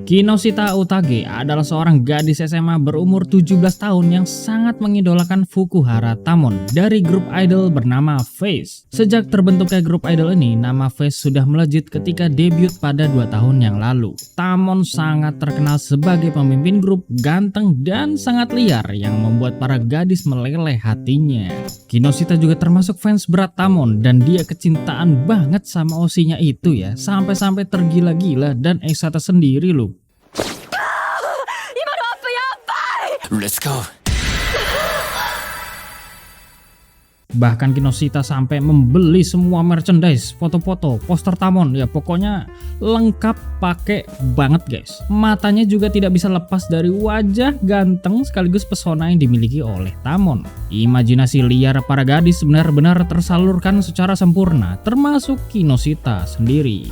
Kinoshita Utage adalah seorang gadis SMA berumur 17 tahun yang sangat mengidolakan Fukuhara Tamon dari grup idol bernama Face. Sejak terbentuknya grup idol ini, nama Face sudah melejit ketika debut pada 2 tahun yang lalu. Tamon sangat terkenal sebagai pemimpin grup, ganteng dan sangat liar yang membuat para gadis meleleh hatinya. Kinoshita juga termasuk fans berat Tamon dan dia kecintaan banget sama osinya itu ya, sampai-sampai tergila-gila dan eksata sendiri loh. Let's go. Bahkan Kinoshita sampai membeli semua merchandise, foto-foto, poster Tamon, ya pokoknya lengkap pakai banget guys. Matanya juga tidak bisa lepas dari wajah ganteng sekaligus pesona yang dimiliki oleh Tamon. Imajinasi liar para gadis benar-benar tersalurkan secara sempurna, termasuk Kinoshita sendiri.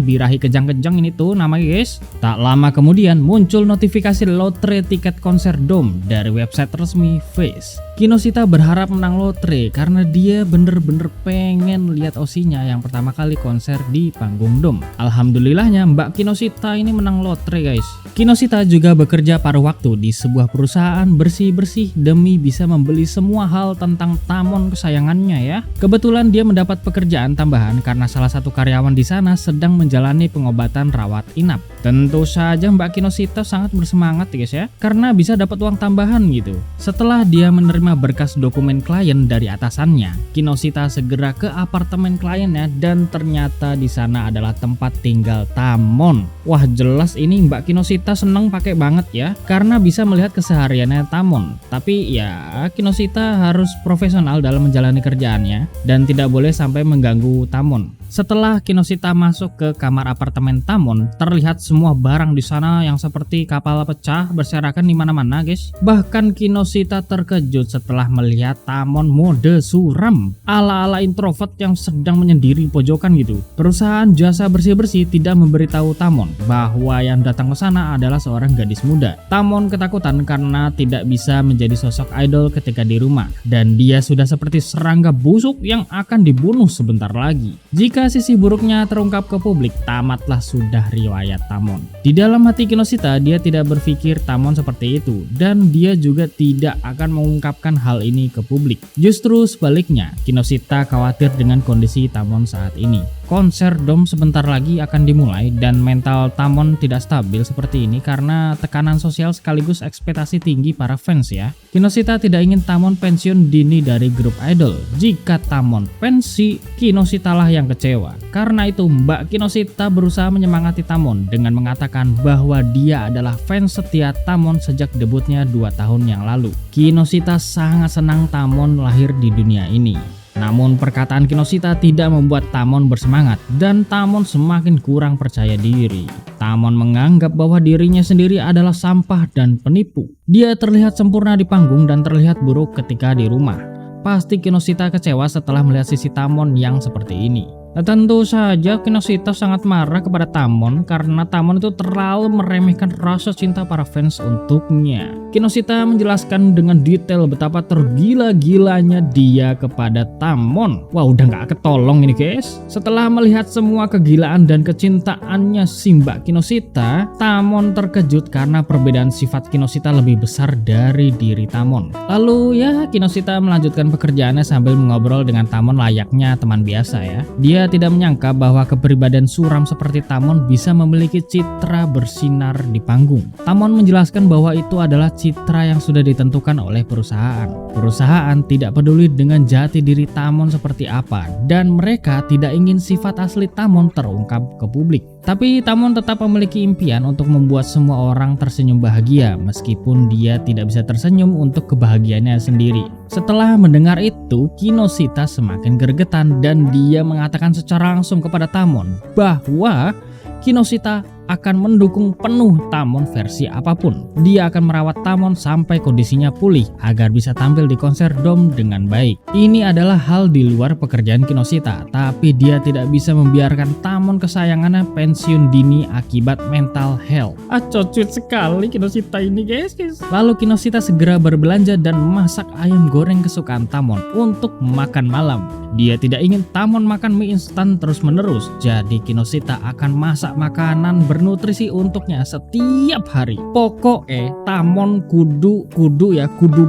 Birahi kejang-kejang ini tuh namanya guys. Tak lama kemudian muncul notifikasi lotre tiket konser Dome dari website resmi Face. Kinoshita berharap menang lotre karena dia bener-bener pengen lihat osinya yang pertama kali konser di panggung Dome. Alhamdulillahnya Mbak Kinoshita ini menang lotre guys. Kinoshita juga bekerja paruh waktu di sebuah perusahaan bersih-bersih demi bisa membeli semua hal tentang Tamon kesayangannya ya. Kebetulan dia mendapat pekerjaan tambahan karena salah satu karyawan di sana sedang menjalani pengobatan rawat inap. Tentu saja Mbak Kinoshita sangat bersemangat guys ya, karena bisa dapat uang tambahan gitu. Setelah dia menerima berkas dokumen klien dari atasannya, Kinoshita segera ke apartemen kliennya dan ternyata di sana adalah tempat tinggal Tamon. Wah jelas ini Mbak Kinoshita seneng pakai banget ya, karena bisa melihat kesehariannya Tamon. Tapi ya Kinoshita harus profesional dalam menjalani kerjaannya dan tidak boleh sampai mengganggu Tamon. Setelah Kinoshita masuk ke kamar apartemen Tamon, terlihat semua barang di sana yang seperti kapal pecah berserakan di mana-mana, guys. Bahkan Kinoshita terkejut setelah melihat Tamon mode suram, ala-ala introvert yang sedang menyendiri pojokan gitu. Perusahaan jasa bersih-bersih tidak memberitahu Tamon bahwa yang datang ke sana adalah seorang gadis muda. Tamon ketakutan karena tidak bisa menjadi sosok idol ketika di rumah, dan dia sudah seperti serangga busuk yang akan dibunuh sebentar lagi. Jika sisi buruknya terungkap ke publik, tamatlah sudah riwayat Tamon. Di dalam hati Kinoshita, dia tidak berpikir Tamon seperti itu, dan dia juga tidak akan mengungkapkan hal ini ke publik. Justru sebaliknya, Kinoshita khawatir dengan kondisi Tamon saat ini. Konser Dome sebentar lagi akan dimulai dan mental Tamon tidak stabil seperti ini karena tekanan sosial sekaligus ekspektasi tinggi para fans ya. Kinoshita tidak ingin Tamon pensiun dini dari grup idol. Jika Tamon pensi, Kinoshita lah yang kecewa. Karena itu Mbak Kinoshita berusaha menyemangati Tamon dengan mengatakan bahwa dia adalah fans setia Tamon sejak debutnya 2 tahun yang lalu. Kinoshita sangat senang Tamon lahir di dunia ini. Namun perkataan Kinoshita tidak membuat Tamon bersemangat dan Tamon semakin kurang percaya diri. Tamon menganggap bahwa dirinya sendiri adalah sampah dan penipu. Dia terlihat sempurna di panggung dan terlihat buruk ketika di rumah. Pasti Kinoshita kecewa setelah melihat sisi Tamon yang seperti ini. Tentu saja Kinoshita sangat marah kepada Tamon karena Tamon itu terlalu meremehkan rasa cinta para fans untuknya. Kinoshita menjelaskan dengan detail betapa tergila-gilanya dia kepada Tamon. Wah udah gak ketolong ini guys. Setelah melihat semua kegilaan dan kecintaannya si Mbak Kinoshita, Tamon terkejut karena perbedaan sifat Kinoshita lebih besar dari diri Tamon. Lalu ya Kinoshita melanjutkan pekerjaannya sambil mengobrol dengan Tamon layaknya teman biasa ya. Dia tidak menyangka bahwa kepribadian suram seperti Tamon bisa memiliki citra bersinar di panggung. Tamon menjelaskan bahwa itu adalah citra yang sudah ditentukan oleh perusahaan. Perusahaan tidak peduli dengan jati diri Tamon seperti apa, dan mereka tidak ingin sifat asli Tamon terungkap ke publik. Tapi Tamon tetap memiliki impian untuk membuat semua orang tersenyum bahagia meskipun dia tidak bisa tersenyum untuk kebahagiaannya sendiri. Setelah mendengar itu, Kinoshita semakin gregetan dan dia mengatakan secara langsung kepada Tamon bahwa Kinoshita akan mendukung penuh Tamon versi apapun. Dia akan merawat Tamon sampai kondisinya pulih agar bisa tampil di konser Dome dengan baik. Ini adalah hal di luar pekerjaan Kinoshita, tapi dia tidak bisa membiarkan Tamon kesayangannya pensiun dini akibat mental health. Cocok sekali Kinoshita ini guys. Lalu Kinoshita segera berbelanja dan masak ayam goreng kesukaan Tamon untuk makan malam. Dia tidak ingin Tamon makan mie instan terus menerus, jadi Kinoshita akan masak makanan bernutrisi untuknya setiap hari. Pokoknya Tamon kudu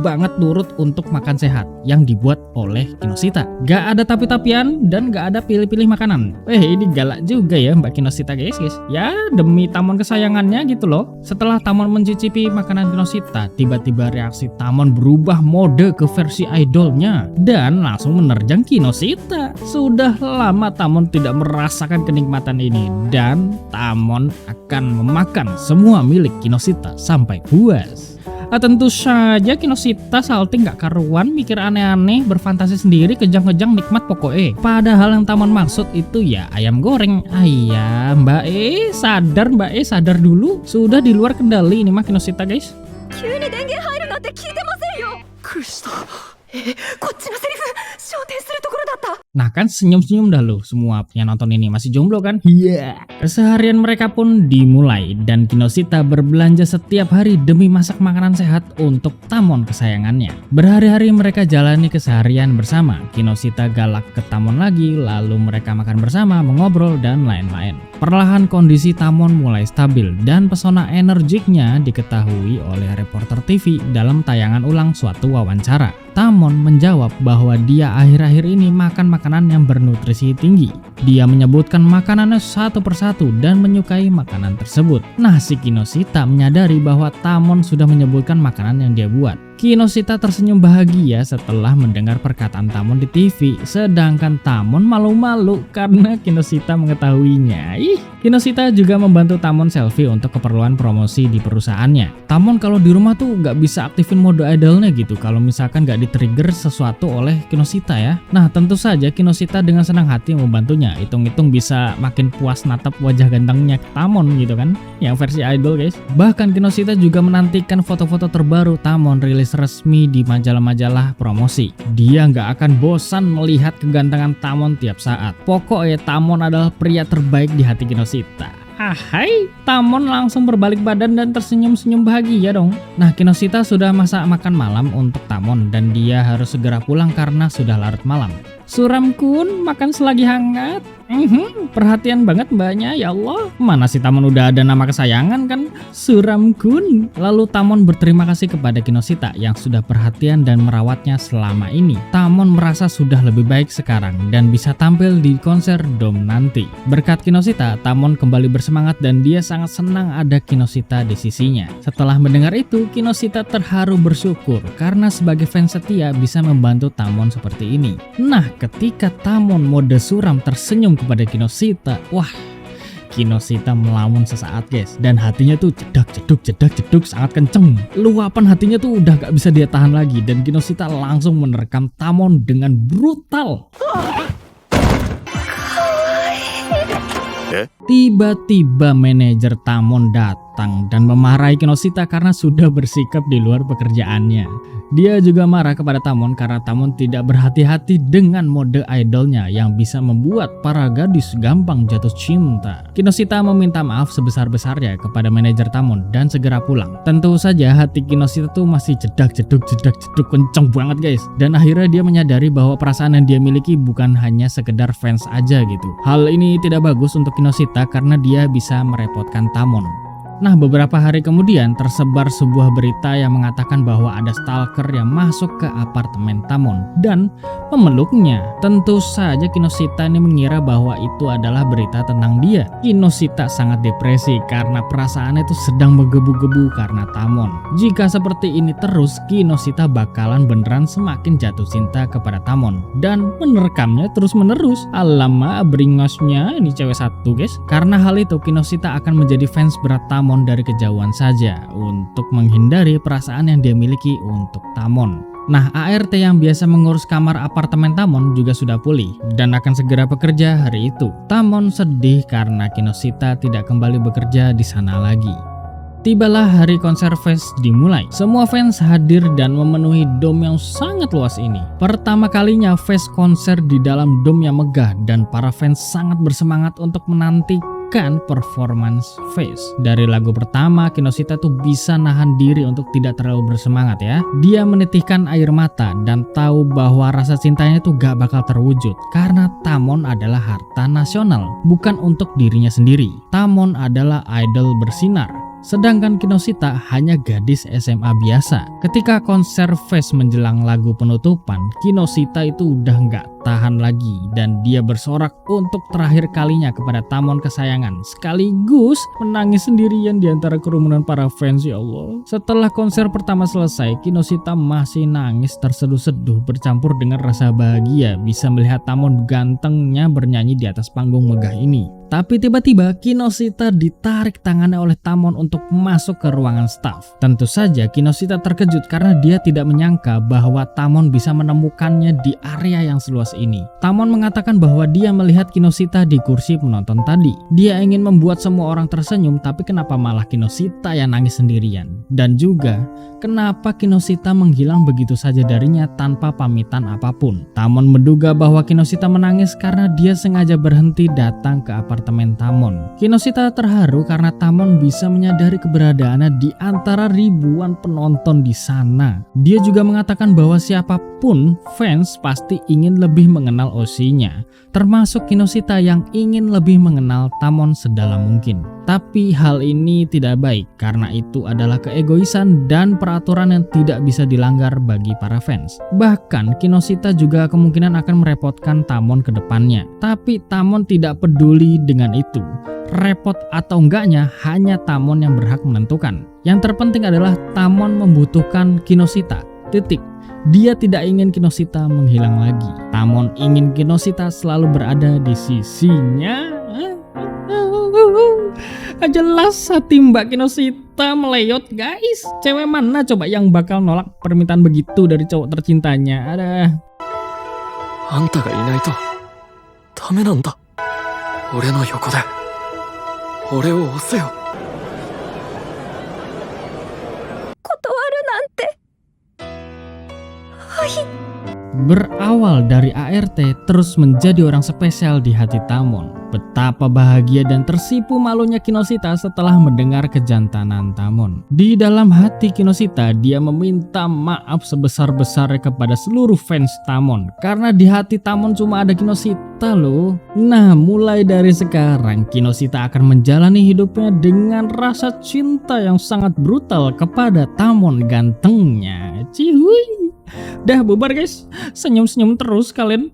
banget nurut untuk makan sehat yang dibuat oleh Kinoshita. Gak ada tapi-tapian dan gak ada pilih-pilih makanan. Ini galak juga ya Mbak Kinoshita guys. Ya demi Tamon kesayangannya gitu loh. Setelah Tamon mencicipi makanan Kinoshita, tiba-tiba reaksi Tamon berubah mode ke versi idolnya dan langsung menerjang Kinoshita. Sudah lama Tamon tidak merasakan kenikmatan ini dan Tamon akan memakan semua milik Kinoshita sampai puas. Tentu saja Kinoshita salting gak karuan, mikir aneh-aneh, berfantasi sendiri, kejang-kejang nikmat pokoknya. Padahal yang Tamon maksud itu ya ayam goreng. Ayam, Mbak sadar dulu. Sudah di luar kendali ini mah Kinoshita guys. Nah kan senyum-senyum dah lo semua yang nonton ini masih jomblo kan? Iya. Keseharian mereka pun dimulai dan Kinoshita berbelanja setiap hari demi masak makanan sehat untuk Tamon kesayangannya. Berhari-hari mereka jalani keseharian bersama. Kinoshita galak ke Tamon lagi, lalu mereka makan bersama, mengobrol dan lain-lain. Perlahan kondisi Tamon mulai stabil dan pesona energiknya diketahui oleh reporter TV dalam tayangan ulang suatu wawancara. Tamon menjawab bahwa dia akhir-akhir ini makan makanan yang bernutrisi tinggi. Dia menyebutkan makanannya satu persatu dan menyukai makanan tersebut. Nah, si Kinoshita menyadari bahwa Tamon sudah menyebutkan makanan yang dia buat. Kinoshita tersenyum bahagia setelah mendengar perkataan Tamon di TV, sedangkan Tamon malu-malu karena Kinoshita mengetahuinya. Kinoshita juga membantu Tamon selfie untuk keperluan promosi di perusahaannya. Tamon kalau di rumah tuh nggak bisa aktifin mode idolnya gitu kalau misalkan nggak di-trigger sesuatu oleh Kinoshita ya. Nah tentu saja Kinoshita dengan senang hati membantunya. Hitung-hitung bisa makin puas natap wajah gantengnya Tamon gitu kan, yang versi idol guys. Bahkan Kinoshita juga menantikan foto-foto terbaru Tamon rilis resmi di majalah-majalah promosi. Dia nggak akan bosan melihat kegantengan Tamon tiap saat. Pokoknya Tamon adalah pria terbaik di hati Kinoshita. Hai, Tamon langsung berbalik badan dan tersenyum-senyum bahagia dong. Nah, Kinoshita sudah masak makan malam untuk Tamon dan dia harus segera pulang karena sudah larut malam. Suram-kun, makan selagi hangat. Perhatian banget mbaknya, ya Allah. Mana si Tamon udah ada nama kesayangan kan? Suram-kun. Lalu Tamon berterima kasih kepada Kinoshita yang sudah perhatian dan merawatnya selama ini. Tamon merasa sudah lebih baik sekarang dan bisa tampil di konser Dome nanti. Berkat Kinoshita, Tamon kembali bersemangat dan dia sangat senang ada Kinoshita di sisinya. Setelah mendengar itu, Kinoshita terharu bersyukur karena sebagai fans setia bisa membantu Tamon seperti ini. Nah, ketika Tamon mode suram tersenyum kepada Kinoshita, wah, Kinoshita melamun sesaat guys, dan hatinya tuh jedak sangat kenceng. Luapan hatinya tuh udah gak bisa dia tahan lagi dan Kinoshita langsung menerkam Tamon dengan brutal. Tiba-tiba manajer Tamon datang dan memarahi Kinoshita karena sudah bersikap di luar pekerjaannya. Dia juga marah kepada Tamon karena Tamon tidak berhati-hati dengan mode idolnya yang bisa membuat para gadis gampang jatuh cinta. Kinoshita meminta maaf sebesar-besarnya kepada manajer Tamon dan segera pulang. Tentu saja hati Kinoshita tuh masih jedak-jeduk kenceng banget guys. Dan akhirnya dia menyadari bahwa perasaan yang dia miliki bukan hanya sekedar fans aja gitu. Hal ini tidak bagus untuk Kinoshita karena dia bisa merepotkan Tamon. Nah, beberapa hari kemudian tersebar sebuah berita yang mengatakan bahwa ada stalker yang masuk ke apartemen Tamon dan memeluknya. Tentu saja Kinoshita ini mengira bahwa itu adalah berita tentang dia. Kinoshita sangat depresi karena perasaannya itu sedang menggebu-gebu karena Tamon. Jika seperti ini terus, Kinoshita bakalan beneran semakin jatuh cinta kepada Tamon dan menerekamnya terus-menerus. Alamak, bringosnya ini cewek satu guys. Karena hal itu, Kinoshita akan menjadi fans berat Tamon dari kejauhan saja untuk menghindari perasaan yang dia miliki untuk Tamon. Nah, ART yang biasa mengurus kamar apartemen Tamon juga sudah pulih dan akan segera bekerja hari itu. Tamon sedih karena Kinoshita tidak kembali bekerja di sana lagi. Tibalah hari konser Face dimulai. Semua fans hadir dan memenuhi dome yang sangat luas ini. Pertama kalinya Face konser di dalam dome yang megah dan para fans sangat bersemangat untuk menanti bukan performance face. Dari lagu pertama, Kinoshita tuh bisa nahan diri untuk tidak terlalu bersemangat ya. Dia menitihkan air mata dan tahu bahwa rasa cintanya tuh gak bakal terwujud karena Tamon adalah harta nasional, bukan untuk dirinya sendiri. Tamon adalah idol bersinar, sedangkan Kinoshita hanya gadis SMA biasa. Ketika konser Face menjelang lagu penutupan, Kinoshita itu udah nggak tahan lagi dan dia bersorak untuk terakhir kalinya kepada Tamon kesayangan, sekaligus menangis sendirian di antara kerumunan para fans. Ya Allah. Setelah konser pertama selesai, Kinoshita masih nangis terseduh-seduh bercampur dengan rasa bahagia bisa melihat Tamon gantengnya bernyanyi di atas panggung megah ini. Tapi tiba-tiba Kinoshita ditarik tangannya oleh Tamon untuk masuk ke ruangan staff. Tentu saja Kinoshita terkejut karena dia tidak menyangka bahwa Tamon bisa menemukannya di area yang seluas ini. Tamon mengatakan bahwa dia melihat Kinoshita di kursi penonton tadi. Dia ingin membuat semua orang tersenyum, tapi kenapa malah Kinoshita yang nangis sendirian? Dan juga kenapa Kinoshita menghilang begitu saja darinya tanpa pamitan apapun? Tamon menduga bahwa Kinoshita menangis karena dia sengaja berhenti datang ke apartemen Tamon. Kinoshita terharu karena Tamon bisa menyadari keberadaannya di antara ribuan penonton di sana. Dia juga mengatakan bahwa siapapun fans pasti ingin lebih mengenal Oshi-nya, termasuk Kinoshita yang ingin lebih mengenal Tamon sedalam mungkin. Tapi hal ini tidak baik karena itu adalah keegoisan dan peraturan yang tidak bisa dilanggar bagi para fans. Bahkan Kinoshita juga kemungkinan akan merepotkan Tamon ke depannya. Tapi Tamon tidak peduli dengan itu. Repot atau enggaknya hanya Tamon yang berhak menentukan. Yang terpenting adalah Tamon membutuhkan Kinoshita. Titik. Dia tidak ingin Kinoshita menghilang lagi. Tamon ingin Kinoshita selalu berada di sisinya. Jelas hati Mbak Kinoshita meleyot guys. Cewek mana coba yang bakal nolak permintaan begitu dari cowok tercintanya? Ada. Anta ga inai to dame nanda. Ore no yoko de ore wo ose yo. Kotowaru nante. Berawal dari ART terus menjadi orang spesial di hati Tamon. Betapa bahagia dan tersipu malunya Kinoshita setelah mendengar kejantanan Tamon. Di dalam hati Kinoshita, dia meminta maaf sebesar-besarnya kepada seluruh fans Tamon. Karena di hati Tamon cuma ada Kinoshita loh. Nah, mulai dari sekarang Kinoshita akan menjalani hidupnya dengan rasa cinta yang sangat brutal kepada Tamon gantengnya. Cihuy. Dah bubar guys, senyum-senyum terus kalian.